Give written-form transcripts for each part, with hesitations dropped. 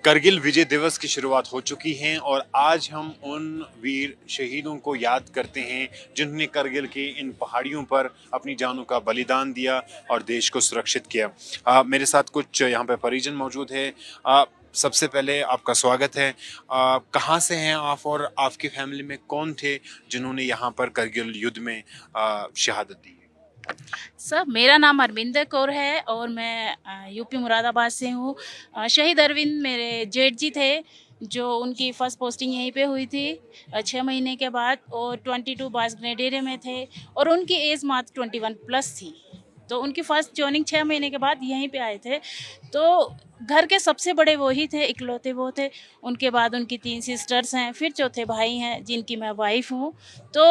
करगिल विजय दिवस की शुरुआत हो चुकी है और आज हम उन वीर शहीदों को याद करते हैं जिन्होंने करगिल की इन पहाड़ियों पर अपनी जानों का बलिदान दिया और देश को सुरक्षित किया। मेरे साथ कुछ यहाँ पे परिजन मौजूद है। सबसे पहले आपका स्वागत है। कहाँ से हैं आप और आपकी फैमिली में कौन थे जिन्होंने यहाँ पर करगिल युद्ध में शहादत दी? सर, मेरा नाम अरविंदर कौर है और मैं यूपी मुरादाबाद से हूँ। शहीद अरविंद मेरे जेठ जी थे, जो उनकी फ़र्स्ट पोस्टिंग यहीं पे हुई थी 6 महीने के बाद, और 22 बास ग्रेनेडियर में थे और उनकी एज मात्र 21 प्लस थी। तो उनकी फ़र्स्ट जॉइनिंग 6 महीने के बाद यहीं पे आए थे। तो घर के सबसे बड़े वो ही थे, इकलौते वो थे। उनके बाद उनकी 3 सिस्टर्स हैं, फिर चौथे भाई हैं जिनकी मैं वाइफ़ हूँ। तो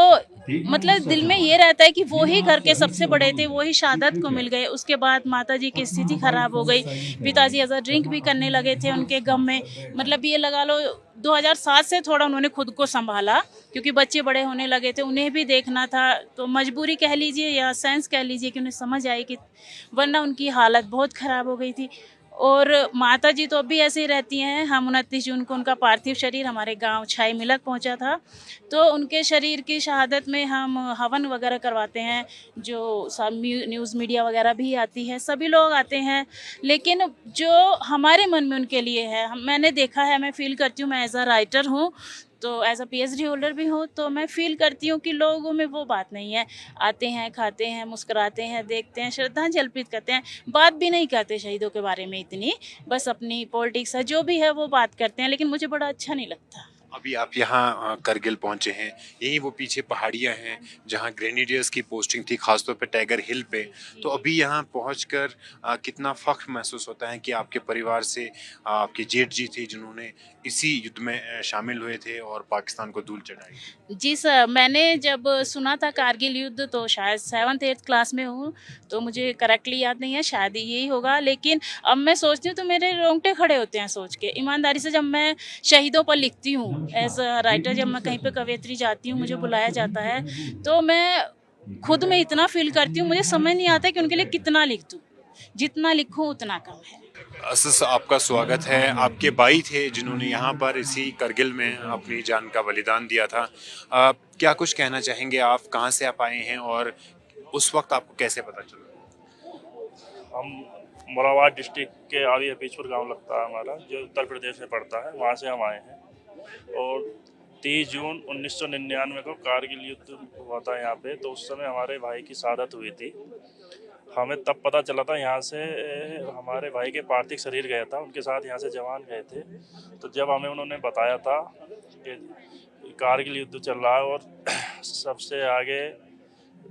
मतलब दिल में ये रहता है कि वो ही घर के सबसे बड़े थे, वो ही शहादत को मिल गए। उसके बाद माताजी की स्थिति खराब हो गई। पिताजी ऐसा ड्रिंक भी करने लगे थे उनके गम में। मतलब ये लगा लो 2007 से थोड़ा उन्होंने खुद को संभाला, क्योंकि बच्चे बड़े होने लगे थे, उन्हें भी देखना था। तो मजबूरी कह लीजिए या सेंस कह लीजिए कि उन्हें समझ आई कि वरना उनकी हालत बहुत ख़राब हो गई थी। और माताजी तो अब भी ऐसे ही रहती हैं। हम 29 जून को उनका पार्थिव शरीर हमारे गांव छाई मिलक पहुंचा था। तो उनके शरीर की शहादत में हम हवन वगैरह करवाते हैं, जो सब न्यूज़ मीडिया वगैरह भी आती है, सभी लोग आते हैं। लेकिन जो हमारे मन में उनके लिए है, मैंने देखा है, मैं फील करती हूँ, मैं एज अ राइटर हूँ तो एज अ पीएचडी होल्डर भी हूँ, तो मैं फील करती हूँ कि लोगों में वो बात नहीं है। आते हैं, खाते हैं, मुस्कुराते हैं, देखते हैं, श्रद्धांजलि अर्पित करते हैं, बात भी नहीं करते शहीदों के बारे में इतनी। बस अपनी पॉलिटिक्स है, जो भी है वो बात करते हैं, लेकिन मुझे बड़ा अच्छा नहीं लगता। अभी आप यहाँ करगिल पहुंचे हैं, यही वो पीछे पहाड़ियाँ हैं जहाँ ग्रेनेडियर्स की पोस्टिंग थी, खासतौर पे टाइगर हिल पे। तो अभी यहाँ पहुंचकर कितना फख्र महसूस होता है कि आपके परिवार से आपके जेठ जी थे जिन्होंने इसी युद्ध में शामिल हुए थे और पाकिस्तान को धूल चटाई। जी सर, मैंने जब सुना था कारगिल युद्ध तो शायद 7th-8th क्लास में हूँ, तो मुझे करेक्टली याद नहीं है, शायद यही होगा। लेकिन अब मैं सोचती हूँ तो मेरे रोंगटे खड़े होते हैं सोच के। ईमानदारी से जब मैं शहीदों पर लिखती हूँ एज़ अ राइटर, जब मैं कहीं पे कवयित्री जाती हूँ, मुझे बुलाया जाता है, तो मैं खुद में इतना फ़ील करती हूँ, मुझे समझ नहीं आता कि उनके लिए कितना लिख दूँ। जितना लिखूँ उतना कम है। असस आपका स्वागत है। आपके भाई थे जिन्होंने यहाँ पर इसी करगिल में अपनी जान का बलिदान दिया था। क्या कुछ कहना चाहेंगे आप? कहाँ से आप आए हैं और उस वक्त आपको कैसे पता चला? हम मुरादाबाद डिस्ट्रिक्ट के आवी हफीजपुर गांव लगता है हमारा, जो उत्तर प्रदेश में पड़ता है। वहाँ से हम आए हैं और 30 जून 1999 को कारगिल युद्ध हुआ था यहाँ पे। तो उस समय हमारे भाई की शहादत हुई थी। हमें तब पता चला था, यहाँ से हमारे भाई के पार्थिव शरीर गया था, उनके साथ यहाँ से जवान गए थे। तो जब हमें उन्होंने बताया था कि कारगिल युद्ध चल रहा है और सबसे आगे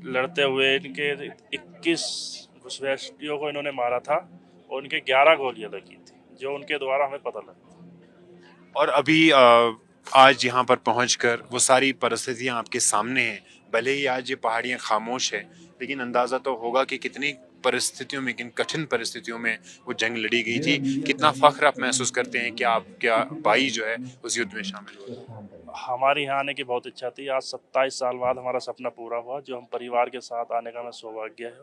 लड़ते हुए इनके 21 घुसपैठियों को इन्होंने मारा था और इनके 11 गोलियां लगी थी, जो उनके द्वारा हमें पता लगा। और अभी आज यहाँ पर पहुंचकर वो सारी परिस्थितियाँ आपके सामने हैं। भले ही आज ये पहाड़ियाँ खामोश है, लेकिन अंदाजा तो होगा कि कितनी परिस्थितियों में, किन कठिन परिस्थितियों में वो जंग लड़ी गई थी। कितना फख्र आप महसूस करते हैं कि आपका भाई जो है उस युद्ध में शामिल हुआ? हमारे यहाँ आने की बहुत इच्छा थी। आज 27 साल बाद हमारा सपना पूरा हुआ, जो हम परिवार के साथ आने का मैं सौभाग्य है।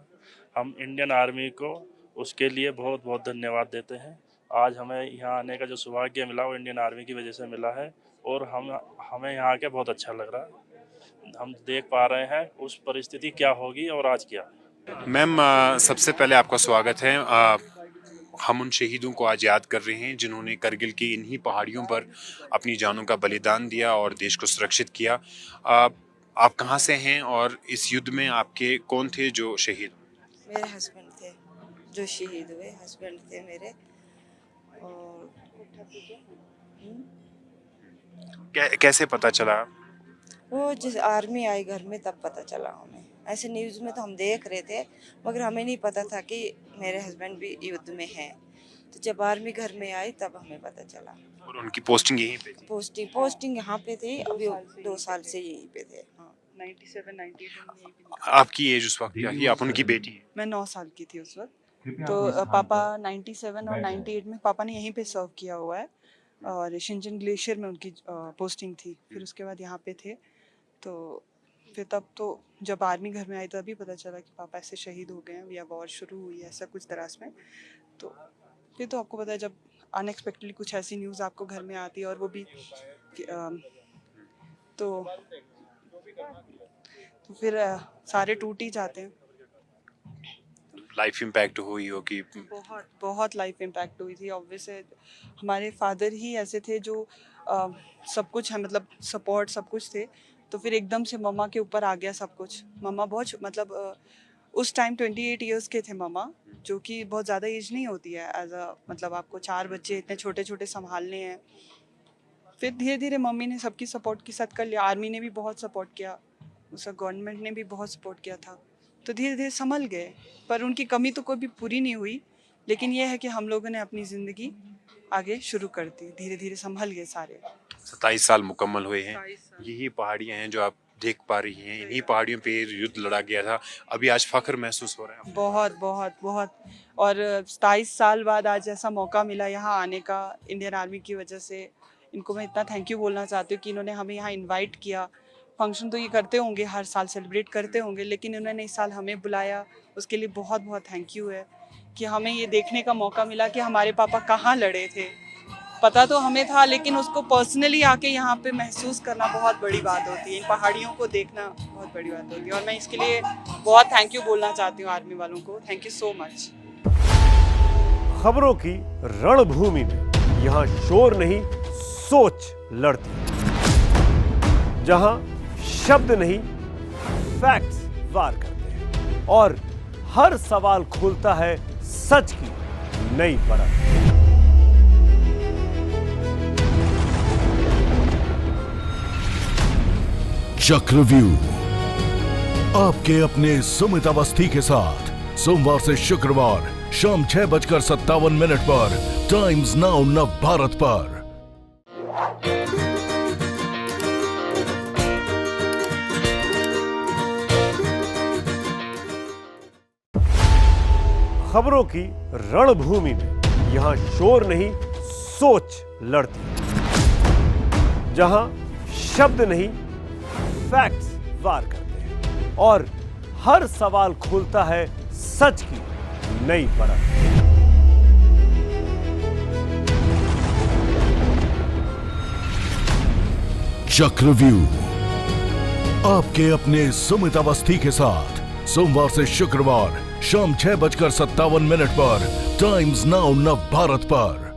हम इंडियन आर्मी को उसके लिए बहुत बहुत धन्यवाद देते हैं। आज हमें यहाँ आने का जो सौभाग्य मिला वो इंडियन आर्मी की वजह से मिला है और हमें यहाँ आके बहुत अच्छा लग रहा है। हम देख पा रहे हैं उस परिस्थिति क्या होगी और आज क्या। मैम, सबसे पहले आपका स्वागत है। हम उन शहीदों को आज याद कर रहे हैं जिन्होंने करगिल की इन्हीं पहाड़ियों पर अपनी जानों का बलिदान दिया और देश को सुरक्षित किया। आप कहाँ से हैं और इस युद्ध में आपके कौन थे जो शहीद हुए? मेरे हस्बैंड थे जो शहीद हुए, हस्बैंड थे मेरे। और कैसे पता चला? वो जिस आर्मी आई घर में तब पता चला हमें। ऐसे न्यूज़ में तो हम देख रहे थे, मगर हमें नहीं पता था कि मेरे हस्बैंड भी युद्ध में हैं। तो जब आर्मी घर में आई तब हमें पता चला। और उनकी पोस्टिंग यहीं पे थी? पोस्टिंग यहाँ पे थी, अभी 2 साल से यहीं पे थे। हाँ, 97 98 में यहीं पे आपकी एज उस वक्त क्या थी? आप उनकी बेटी हैं? मैं 9 साल की थी उस वक्त। तो पापा 97 और 98 में पापा ने यहीं पे सर्व किया हुआ है और शिंजन ग्लेशियर में उनकी पोस्टिंग थी। फिर उसके बाद यहाँ पे थे। तो फिर तब तो जब आर्मी घर में आई तभी पता चला कि पापा ऐसे शहीद हो गए हैं या वॉर शुरू हुई है, ऐसा कुछ तरह में। तो फिर तो आपको पता है, जब अनएक्सपेक्टेडली कुछ ऐसी न्यूज़ आपको घर में आती है और वो भी तो फिर सारे टूट ही जाते हैं। लाइफ इम्पैक्ट हुई होगी। बहुत बहुत लाइफ इम्पैक्ट हुई थी। ऑब्वियस है, हमारे फादर ही ऐसे थे जो सब कुछ है, मतलब सपोर्ट सब कुछ थे, तो फिर एकदम से मम्मा के ऊपर आ गया सब कुछ। मम्मा बहुत मतलब उस टाइम 28 इयर्स के थे मम्मा, जो कि बहुत ज़्यादा एज नहीं होती है एज अ, मतलब आपको 4 बच्चे इतने छोटे छोटे संभालने हैं। फिर धीरे धीरे मम्मी ने सबकी सपोर्ट के साथ कर लिया, आर्मी ने भी बहुत सपोर्ट किया, उसका गवर्नमेंट ने भी बहुत सपोर्ट किया था, तो धीरे धीरे संभल गए। पर उनकी कमी तो कोई भी पूरी नहीं हुई, लेकिन यह है कि हम लोगों ने अपनी ज़िंदगी आगे शुरू कर दी, धीरे धीरे संभल गए सारे। 27 साल मुकम्मल हुए हैं। 27 साल। यही पहाड़ियाँ हैं जो आप देख पा रही हैं, इन्हीं पहाड़ियों पे युद्ध लड़ा गया था। अभी आज फख्र महसूस हो रहा है। बहुत बहुत बहुत। और 27 साल बाद आज ऐसा मौका मिला यहाँ आने का इंडियन आर्मी की वजह से। इनको मैं इतना थैंक यू बोलना चाहती हूँ कि इन्होंने हमें यहाँ इनवाइट किया। फंक्शन तो ये करते होंगे, हर साल सेलिब्रेट करते होंगे, लेकिन इन्होंने इस साल हमें बुलाया, उसके लिए बहुत बहुत थैंक यू है कि हमें ये देखने का मौका मिला कि हमारे पापा कहाँ लड़े थे। पता तो हमें था, लेकिन उसको पर्सनली आके यहाँ पे महसूस करना बहुत बड़ी बात होती है, इन पहाड़ियों को देखना बहुत बड़ी बात होती है। और मैं इसके लिए बहुत थैंक यू बोलना चाहती हूँ आर्मी वालों को। Thank you so much. खबरों की रणभूमि में यहाँ शोर नहीं, सोच लड़ती है। जहां शब्द नहीं, फैक्ट्स वार करते हैं और हर सवाल खोलता है सच की नई परत। चक्रव्यूह आपके अपने सुमित अवस्थी के साथ सोमवार से शुक्रवार शाम 6:57 पर टाइम्स नाउ नव भारत पर। खबरों की रणभूमि में यहाँ शोर नहीं, सोच लड़ती है। जहां शब्द नहीं, फैक्ट्स वार करते हैं और हर सवाल खोलता है सच की नई परत। चक्रव्यूह आपके अपने सुमित अवस्थी के साथ सोमवार से शुक्रवार शाम 6:57 पर टाइम्स नाउ नव भारत पर।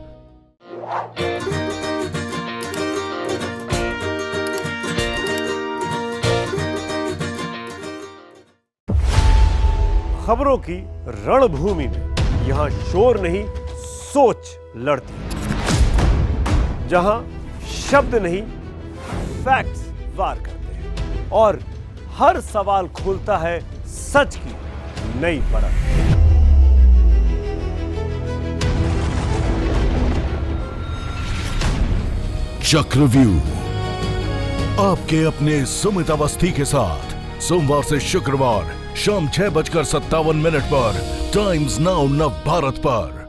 खबरों की रणभूमि में यहाँ शोर नहीं, सोच लड़ती है। जहां शब्द नहीं, फैक्ट्स वार करते हैं और हर सवाल खोलता है सच की नई परत। चक्रव्यूह आपके अपने सुमित अवस्थी के साथ सोमवार से शुक्रवार शाम 6:57 पर टाइम्स नाउ नव भारत पर।